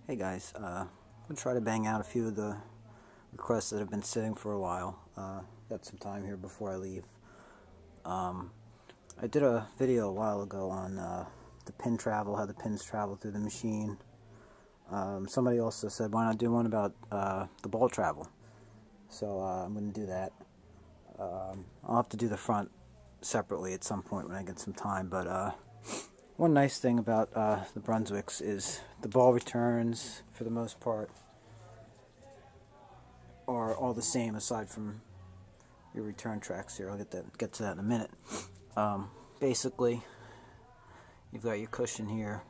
Hey guys, I'm going to try to bang out a few of the requests that have been sitting for a while. Got some time here before I leave. I did a video a while ago on the pin travel, how the pins travel through the machine. Somebody also said, why not do one about the ball travel? So I'm going to do that. I'll have to do the front separately at some point when I get some time, but one nice thing about the Brunswicks is the ball returns, for the most part, are all the same aside from your return tracks here. I'll get to that in a minute. Basically, you've got your cushion here,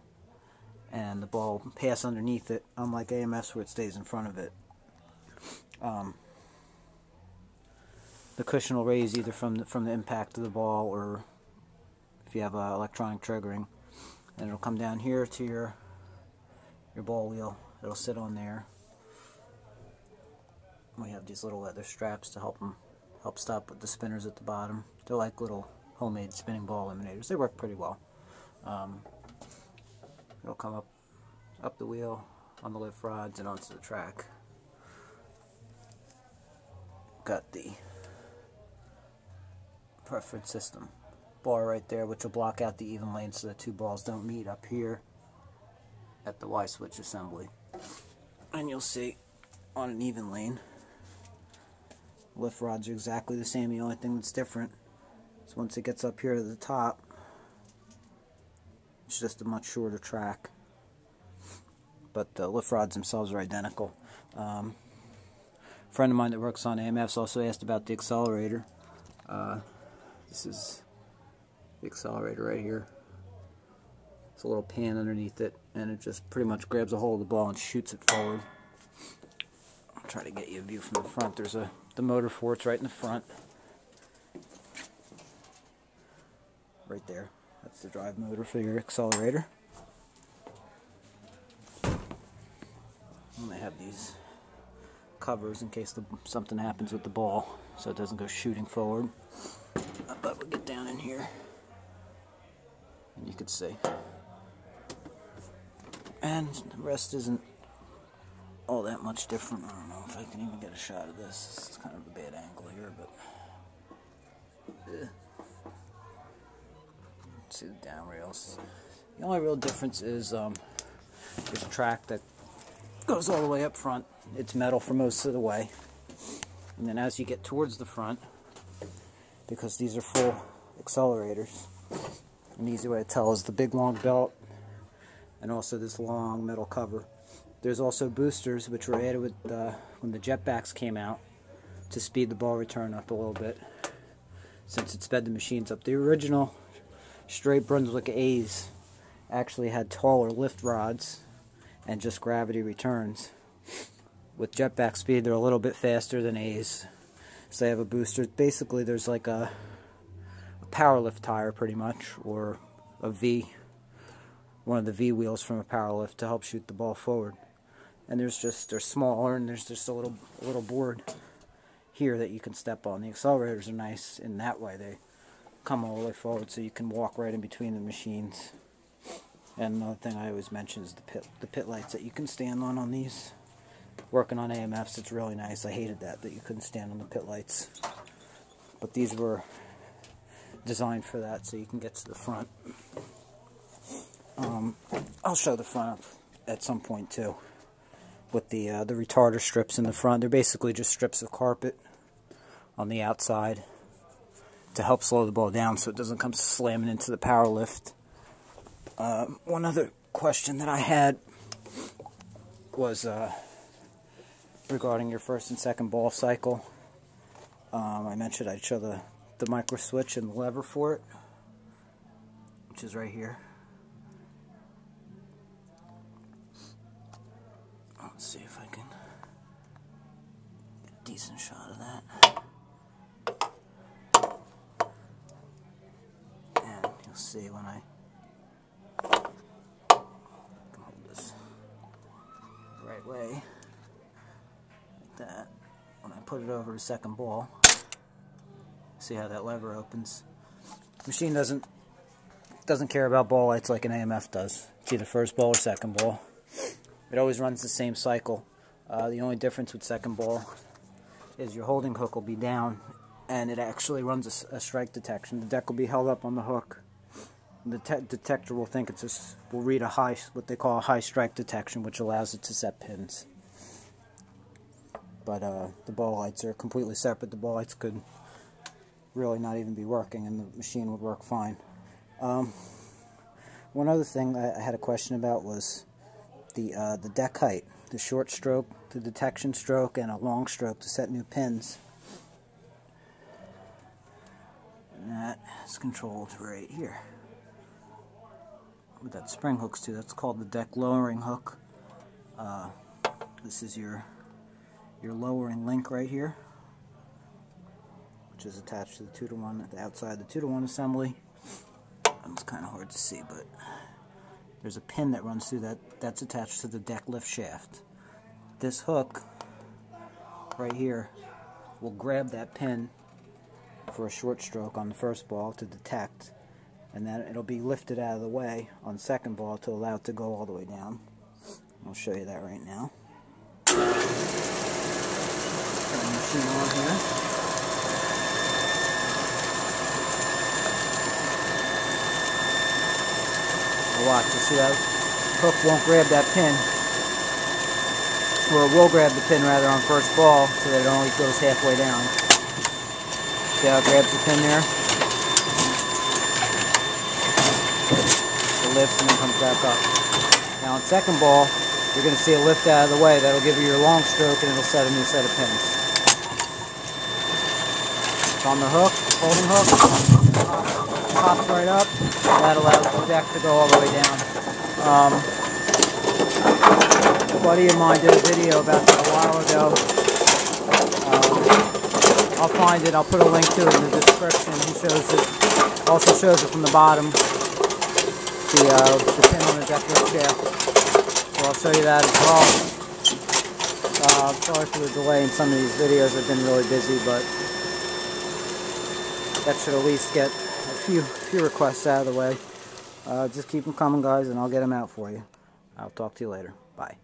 and the ball pass underneath it, unlike AMFs where it stays in front of it. The cushion will raise either from the impact of the ball, or if you have electronic triggering, and it'll come down here to your ball wheel. It'll sit on there. We have these little leather straps to help stop with the spinners at the bottom. They're like little homemade spinning ball eliminators. They work pretty well. It'll come up the wheel on the lift rods and onto the track. Got the preference system bar right there, which will block out the even lane so the two balls don't meet up here at the Y-switch assembly. And you'll see on an even lane, lift rods are exactly the same. The only thing that's different is once it gets up here to the top, it's just a much shorter track. But the lift rods themselves are identical. A friend of mine that works on AMFs also asked about the accelerator. This is the accelerator right here. It's a little pan underneath it, and it just pretty much grabs a hold of the ball and shoots it forward. I'll try to get you a view from the front. There's the motor for it's right in the front. Right there. That's the drive motor for your accelerator. And they have these covers in case something happens with the ball, so it doesn't go shooting forward. But we'll get down in here, and you can see. And the rest isn't all that much different. I don't know if I can even get a shot of this. This is kind of a bad angle here, but see the down rails. The only real difference is there's a track that goes all the way up front. It's metal for most of the way, and then as you get towards the front, because these are full accelerators, an easy way to tell is the big long belt and also this long metal cover. There's also boosters which were added with when the jetbacks came out to speed the ball return up a little bit, since it sped the machines up. The original straight Brunswick A's actually had taller lift rods and just gravity returns. With jetback speed, they're a little bit faster than A's, so they have a booster. Basically, there's like a power lift tire, pretty much, or a V, one of the V wheels from a power lift to help shoot the ball forward. And they're smaller, and there's just a little board here that you can step on. The accelerators are nice in that way. They come all the way forward, so you can walk right in between the machines. And another thing I always mention is the pit lights that you can stand on these. Working on AMFs, it's really nice. I hated that you couldn't stand on the pit lights. But these were designed for that, so you can get to the front. I'll show the front at some point too, with the retarder strips in the front. They're basically just strips of carpet on the outside to help slow the ball down so it doesn't come slamming into the power lift. One other question that I had was regarding your first and second ball cycle. I mentioned I'd show the micro switch and the lever for it, which is right here. Let's see if I can get a decent shot of that. And you'll see when I can hold this the right way, like that. When I put it over the second ball, see how that lever opens. The machine doesn't care about ball lights like an AMF does. It's either first ball or second ball. It always runs the same cycle. The only difference with second ball is your holding hook will be down, and it actually runs a strike detection. The deck will be held up on the hook. The detector will think will read what they call a high strike detection, which allows it to set pins. But the ball lights are completely separate. The ball lights could really not even be working, and the machine would work fine. One other thing I had a question about was the deck height. The short stroke, the detection stroke, and a long stroke to set new pins. And that is controlled right here with that spring hooks too. That's called the deck lowering hook. This is your lowering link right here, which is attached to the 2-to-1 at the outside of the 2-to-1 assembly. It's kind of hard to see, but there's a pin that runs through that. That's attached to the deck lift shaft. This hook right here will grab that pin for a short stroke on the first ball to detect, and then it'll be lifted out of the way on second ball to allow it to go all the way down. I'll show you that right now. Turn the machine on here. Watch, you see that hook won't grab that pin, or it will grab the pin rather on first ball, so that it only goes halfway down. See how it grabs the pin there? It lifts and then comes back up. Now on second ball, you're going to see it lift out of the way. That'll give you your long stroke, and it'll set a new set of pins. It's on the hook, holding hook, pops right up. That allows the deck to go all the way down. A buddy of mine did a video about that a while ago. I'll find it. I'll put a link to it in the description. He shows it. Also shows it from the bottom. The pin on the deck lift shaft. So I'll show you that as well. Sorry for the delay in some of these videos. I've been really busy, but that should at least get a few requests out of the way. Just keep them coming, guys, and I'll get them out for you. I'll talk to you later. Bye.